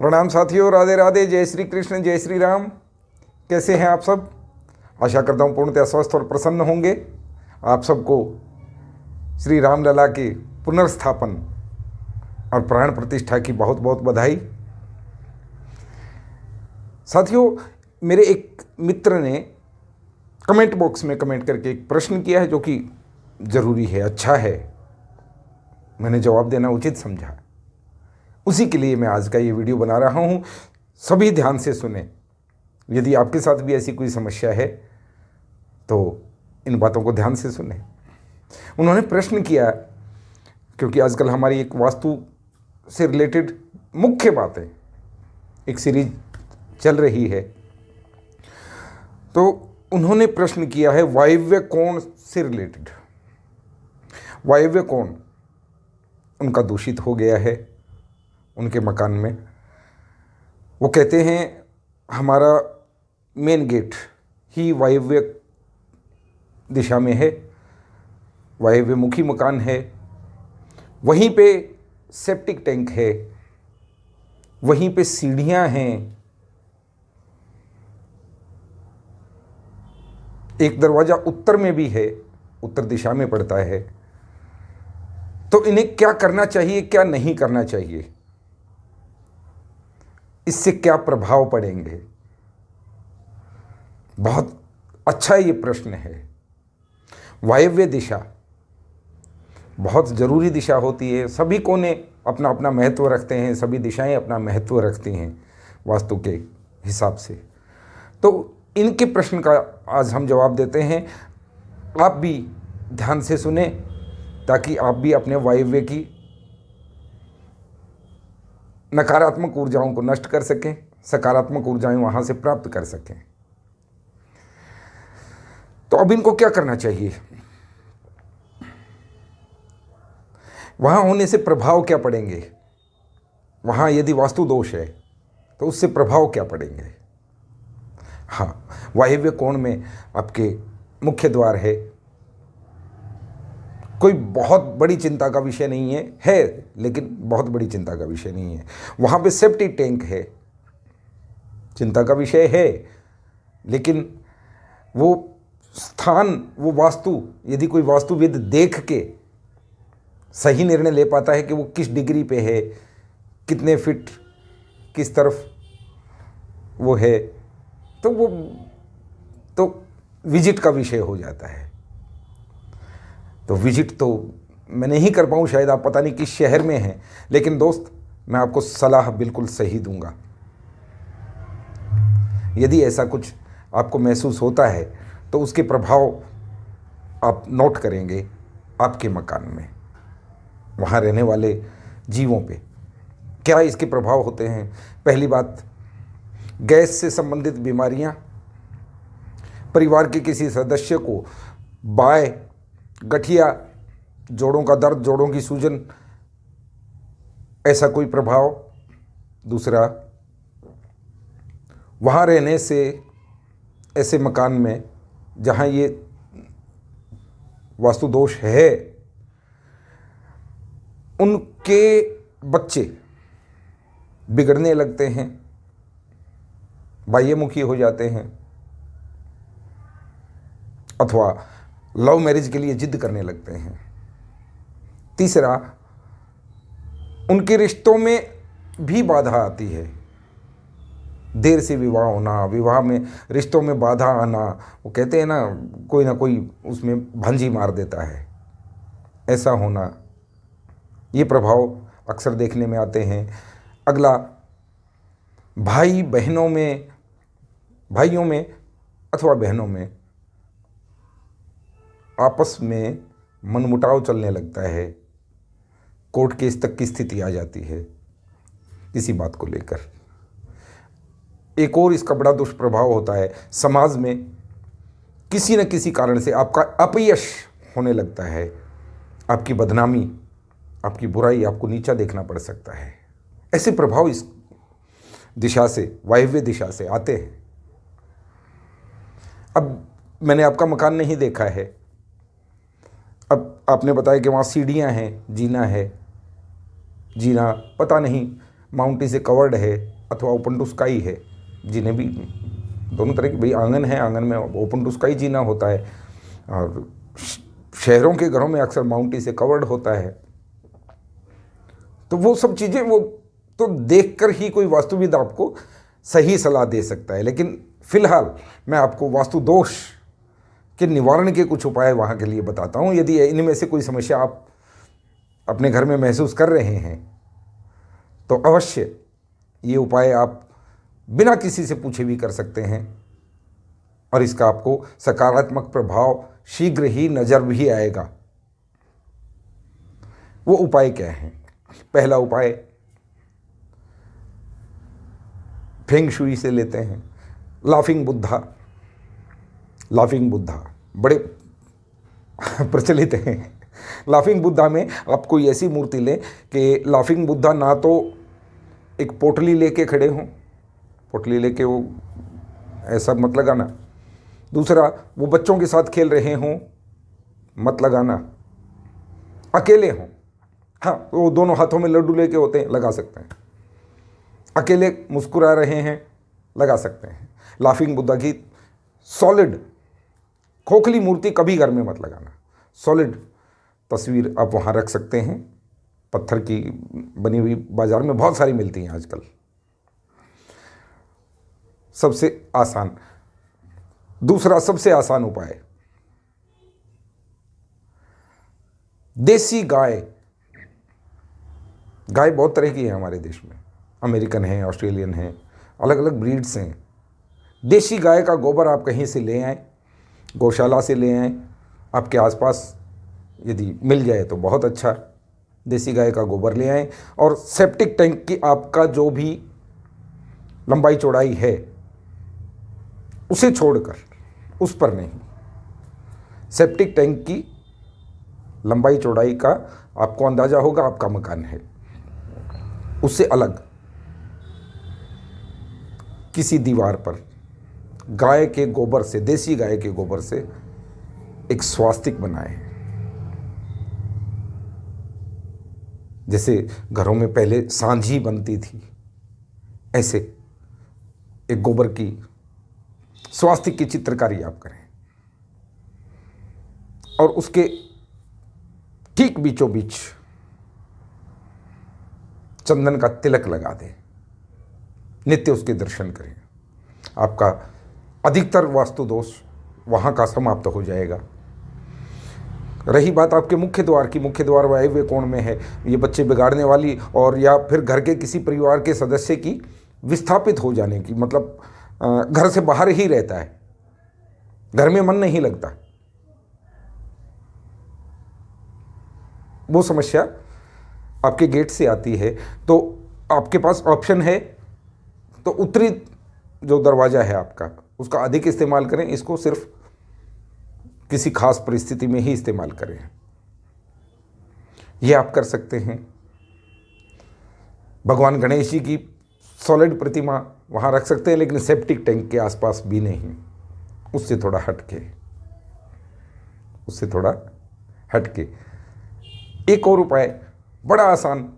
प्रणाम साथियों, राधे राधे, जय श्री कृष्ण, जय श्री राम। कैसे हैं आप सब? आशा करता हूँ पूर्णतः स्वस्थ और प्रसन्न होंगे। आप सबको श्री रामलला के पुनर्स्थापन और प्राण प्रतिष्ठा की बहुत बहुत बधाई। साथियों, मेरे एक मित्र ने कमेंट बॉक्स में कमेंट करके एक प्रश्न किया है जो कि ज़रूरी है, अच्छा है, मैंने जवाब देना उचित समझा। उसी के लिए मैं आज का ये वीडियो बना रहा हूँ। सभी ध्यान से सुने। यदि आपके साथ भी ऐसी कोई समस्या है तो इन बातों को ध्यान से सुने। उन्होंने प्रश्न किया, क्योंकि आजकल हमारी एक वास्तु से रिलेटेड मुख्य बातें, एक सीरीज चल रही है, तो उन्होंने प्रश्न किया है वायव्य कोण से रिलेटेड। वायव्य कोण उनका दूषित हो गया है उनके मकान में। वो कहते हैं हमारा मेन गेट ही वायव्य दिशा में है, वायव्य मुखी मकान है, वहीं पे सेप्टिक टैंक है, वहीं पे सीढ़ियां हैं, एक दरवाज़ा उत्तर में भी है, उत्तर दिशा में पड़ता है। तो इन्हें क्या करना चाहिए, क्या नहीं करना चाहिए, इससे क्या प्रभाव पड़ेंगे? बहुत अच्छा ये प्रश्न है। वायव्य दिशा बहुत ज़रूरी दिशा होती है। सभी कोने अपना अपना महत्व रखते हैं, सभी दिशाएं अपना महत्व रखती हैं वास्तु के हिसाब से। तो इनके प्रश्न का आज हम जवाब देते हैं। आप भी ध्यान से सुने ताकि आप भी अपने वायव्य की नकारात्मक ऊर्जाओं को नष्ट कर सकें, सकारात्मक ऊर्जाएं वहां से प्राप्त कर सकें। तो अब इनको क्या करना चाहिए? वहां होने से प्रभाव क्या पड़ेंगे? वहां यदि वास्तु दोष है तो उससे प्रभाव क्या पड़ेंगे? हाँ, वायव्य कोण में आपके मुख्य द्वार है, कोई बहुत बड़ी चिंता का विषय नहीं है, लेकिन बहुत बड़ी चिंता का विषय नहीं है। वहाँ पे सेप्टिक टैंक है, चिंता का विषय है, लेकिन वो स्थान, वो वास्तु, यदि कोई वास्तुविद देख के सही निर्णय ले पाता है कि वो किस डिग्री पे है, कितने फिट किस तरफ वो है, तो वो तो विजिट का विषय हो जाता है। तो विजिट तो मैं नहीं कर पाऊँ, शायद आप पता नहीं किस शहर में हैं, लेकिन दोस्त मैं आपको सलाह बिल्कुल सही दूंगा। यदि ऐसा कुछ आपको महसूस होता है तो उसके प्रभाव आप नोट करेंगे आपके मकान में, वहाँ रहने वाले जीवों पे क्या इसके प्रभाव होते हैं। पहली बात, गैस से संबंधित बीमारियाँ, परिवार के किसी सदस्य को बाय, गठिया, जोड़ों का दर्द, जोड़ों की सूजन, ऐसा कोई प्रभाव। दूसरा, वहाँ रहने से, ऐसे मकान में जहाँ ये वास्तु दोष है, उनके बच्चे बिगड़ने लगते हैं, बाह्यमुखी हो जाते हैं, अथवा लव मैरिज के लिए जिद करने लगते हैं। तीसरा, उनके रिश्तों में भी बाधा आती है, देर से विवाह होना, विवाह में रिश्तों में बाधा आना। वो कहते हैं ना कोई उसमें भंजी मार देता है, ऐसा होना, ये प्रभाव अक्सर देखने में आते हैं। अगला, भाई बहनों में, भाइयों में अथवा बहनों में आपस में मनमुटाव चलने लगता है, कोर्ट केस तक की स्थिति आ जाती है किसी बात को लेकर। एक और इसका बड़ा दुष्प्रभाव होता है, समाज में किसी न किसी कारण से आपका अपयश होने लगता है, आपकी बदनामी, आपकी बुराई, आपको नीचा देखना पड़ सकता है। ऐसे प्रभाव इस दिशा से, वायव्य दिशा से आते हैं। अब मैंने आपका मकान नहीं देखा है, अब आपने बताया कि वहाँ सीढ़ियाँ हैं, जीना है, जीना पता नहीं, माउंटी से कवर्ड है अथवा ओपन टू स्काई है, जिन्हें भी दोनों तरह की, भाई आंगन है, आंगन में ओपन टू स्काई जीना होता है, और शहरों के घरों में अक्सर माउंटी से कवर्ड होता है। तो वो सब चीज़ें वो तो देखकर ही कोई वास्तुविद आपको सही सलाह दे सकता है। लेकिन फिलहाल मैं आपको वास्तु दोष के निवारण के कुछ उपाय वहाँ के लिए बताता हूँ। यदि इनमें से कोई समस्या आप अपने घर में महसूस कर रहे हैं तो अवश्य ये उपाय आप बिना किसी से पूछे भी कर सकते हैं, और इसका आपको सकारात्मक प्रभाव शीघ्र ही नज़र भी आएगा। वो उपाय क्या है? पहला उपाय फेंग शुई से लेते हैं। लाफिंग बुद्धा, लाफिंग बुद्धा बड़े प्रचलित हैं। लाफिंग बुद्धा में आप कोई ऐसी मूर्ति लें कि लाफिंग बुद्धा ना तो एक पोटली लेके खड़े हों, पोटली लेके वो ऐसा मत लगाना। दूसरा, वो बच्चों के साथ खेल रहे हों, मत लगाना। अकेले हों, हाँ वो दोनों हाथों में लड्डू लेके होते हैं, लगा सकते हैं। अकेले मुस्कुरा रहे हैं, लगा सकते हैं। लाफिंग बुद्धा की सॉलिड खोखली मूर्ति कभी घर में मत लगाना। सॉलिड तस्वीर आप वहाँ रख सकते हैं, पत्थर की बनी हुई बाजार में बहुत सारी मिलती हैं आजकल। सबसे आसान, दूसरा सबसे आसान उपाय, देसी गाय। गाय बहुत तरह की है हमारे देश में, अमेरिकन है, ऑस्ट्रेलियन है, अलग अलग ब्रीड्स हैं। देसी गाय का गोबर आप कहीं से ले आएँ, गौशाला से ले आएँ, आपके आसपास यदि मिल जाए तो बहुत अच्छा। देसी गाय का गोबर ले आएँ, और सेप्टिक टैंक की आपका जो भी लंबाई चौड़ाई है उसे छोड़कर, उस पर नहीं, सेप्टिक टैंक की लंबाई चौड़ाई का आपको अंदाज़ा होगा, आपका मकान है, उससे अलग किसी दीवार पर गाय के गोबर से, देसी गाय के गोबर से एक स्वास्तिक बनाए। जैसे घरों में पहले सांझी बनती थी, ऐसे एक गोबर की स्वास्तिक की चित्रकारी आप करें, और उसके ठीक बीचों बीच चंदन का तिलक लगा दें, नित्य उसके दर्शन करें। आपका अधिकतर वास्तु दोष वहाँ का समाप्त हो जाएगा। रही बात आपके मुख्य द्वार की, मुख्य द्वार वायव्य कोण में है, ये बच्चे बिगाड़ने वाली और या फिर घर के किसी परिवार के सदस्य की विस्थापित हो जाने की, मतलब घर से बाहर ही रहता है, घर में मन नहीं लगता, वो समस्या आपके गेट से आती है, तो आपके पास ऑप्शन है, तो उत्तरी जो दरवाज़ा है आपका, उसका अधिक इस्तेमाल करें। इसको सिर्फ किसी खास परिस्थिति में ही इस्तेमाल करें, ये आप कर सकते हैं। भगवान गणेश जी की सॉलिड प्रतिमा वहाँ रख सकते हैं, लेकिन सेप्टिक टैंक के आसपास भी नहीं, उससे थोड़ा हटके, उससे थोड़ा हटके। एक और उपाय बड़ा आसान,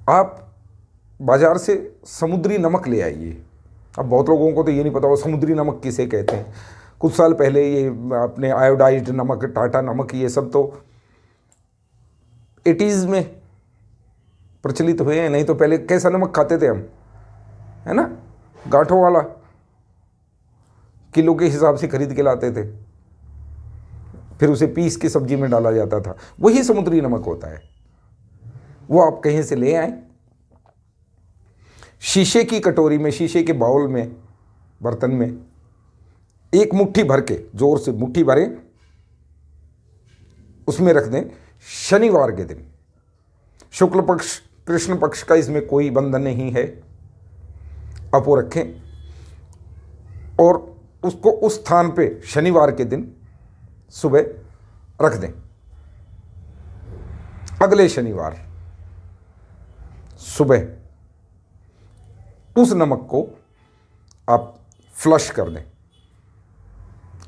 आप बाजार से समुद्री नमक ले आइए। अब बहुत लोगों को तो ये नहीं पता वो समुद्री नमक किसे कहते हैं। कुछ साल पहले ये अपने आयोडाइज्ड नमक, टाटा नमक, ये सब तो 80s में प्रचलित हुए हैं। नहीं तो पहले कैसा नमक खाते थे हम, है ना, गांठों वाला, किलो के हिसाब से खरीद के लाते थे, फिर उसे पीस के सब्जी में डाला जाता था, वही समुद्री नमक होता है। वो आप कहीं से ले आए, शीशे की कटोरी में, शीशे के बाउल में, बर्तन में एक मुट्ठी भर के, जोर से मुट्ठी भरें, उसमें रख दें। शनिवार के दिन, शुक्ल पक्ष कृष्ण पक्ष का इसमें कोई बंधन नहीं है, आप वो रखें और उसको उस स्थान पे शनिवार के दिन सुबह रख दें। अगले शनिवार सुबह उस नमक को आप फ्लश कर दें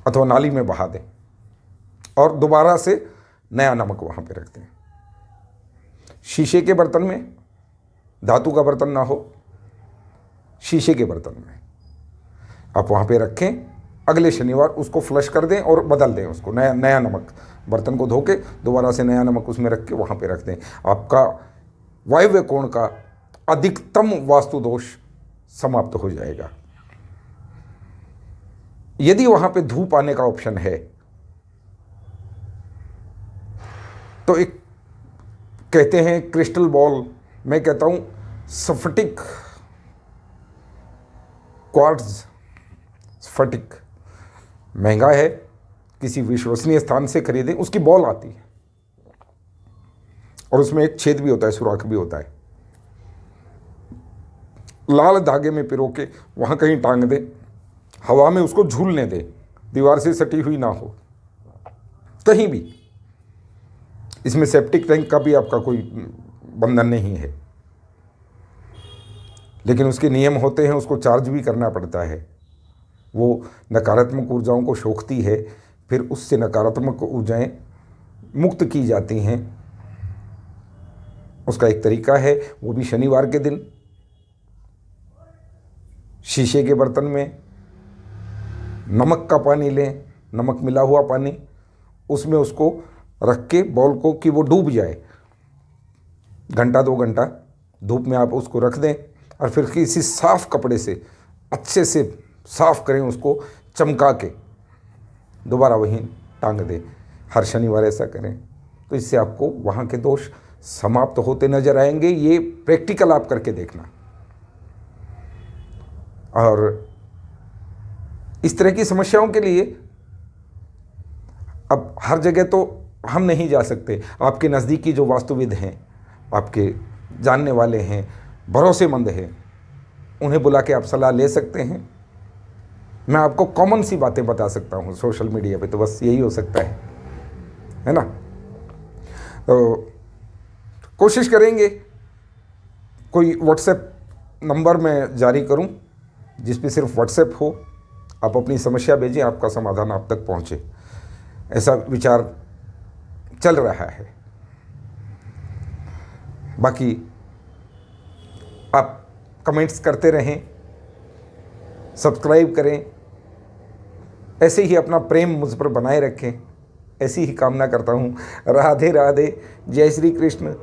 अथवा नाली में बहा दें, और दोबारा से नया नमक वहाँ पे रख दें। शीशे के बर्तन में धातु का बर्तन ना हो, शीशे के बर्तन में आप वहाँ पे रखें। अगले शनिवार उसको फ्लश कर दें और बदल दें उसको, नया नमक, बर्तन को धो के दोबारा से नया नमक उसमें रख के वहाँ पे रख दें। आपका वायव्य कोण का अधिकतम वास्तु दोष समाप्त हो जाएगा। यदि वहाँ पे धूप आने का ऑप्शन है तो एक कहते हैं क्रिस्टल बॉल, मैं कहता हूँ स्फटिक, क्वार्ट्ज स्फटिक महंगा है, किसी विश्वसनीय स्थान से खरीदें। उसकी बॉल आती है और उसमें एक छेद भी होता है, सुराख भी होता है। लाल धागे में पिरो के वहाँ कहीं टांग दें, हवा में उसको झूलने दें, दीवार से सटी हुई ना हो कहीं भी। इसमें सेप्टिक टैंक का भी आपका कोई बंधन नहीं है, लेकिन उसके नियम होते हैं, उसको चार्ज भी करना पड़ता है। वो नकारात्मक ऊर्जाओं को सोखती है, फिर उससे नकारात्मक ऊर्जाएं मुक्त की जाती हैं। उसका एक तरीका है, वो भी शनिवार के दिन शीशे के बर्तन में नमक का पानी लें, नमक मिला हुआ पानी, उसमें उसको रख के बॉल को कि वो डूब जाए, घंटा 2 घंटा धूप में आप उसको रख दें और फिर किसी साफ कपड़े से अच्छे से साफ करें, उसको चमका के दोबारा वहीं टांग दें। हर शनिवार ऐसा करें तो इससे आपको वहाँ के दोष समाप्त होते नजर आएंगे। ये प्रैक्टिकल आप करके देखना। और इस तरह की समस्याओं के लिए अब हर जगह तो हम नहीं जा सकते। आपके नज़दीकी जो वास्तुविद हैं, आपके जानने वाले हैं, भरोसेमंद हैं, उन्हें बुला के आप सलाह ले सकते हैं। मैं आपको कॉमन सी बातें बता सकता हूँ सोशल मीडिया पे, तो बस यही हो सकता है ना। तो कोशिश करेंगे कोई व्हाट्सएप नंबर मैं जारी करूँ जिस पे सिर्फ व्हाट्सएप हो, आप अपनी समस्या भेजें, आपका समाधान आप तक पहुँचे, ऐसा विचार चल रहा है। बाकी आप कमेंट्स करते रहें, सब्सक्राइब करें, ऐसे ही अपना प्रेम मुझ पर बनाए रखें, ऐसी ही कामना करता हूँ। राधे राधे, जय श्री कृष्ण,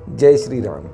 जय श्री राम।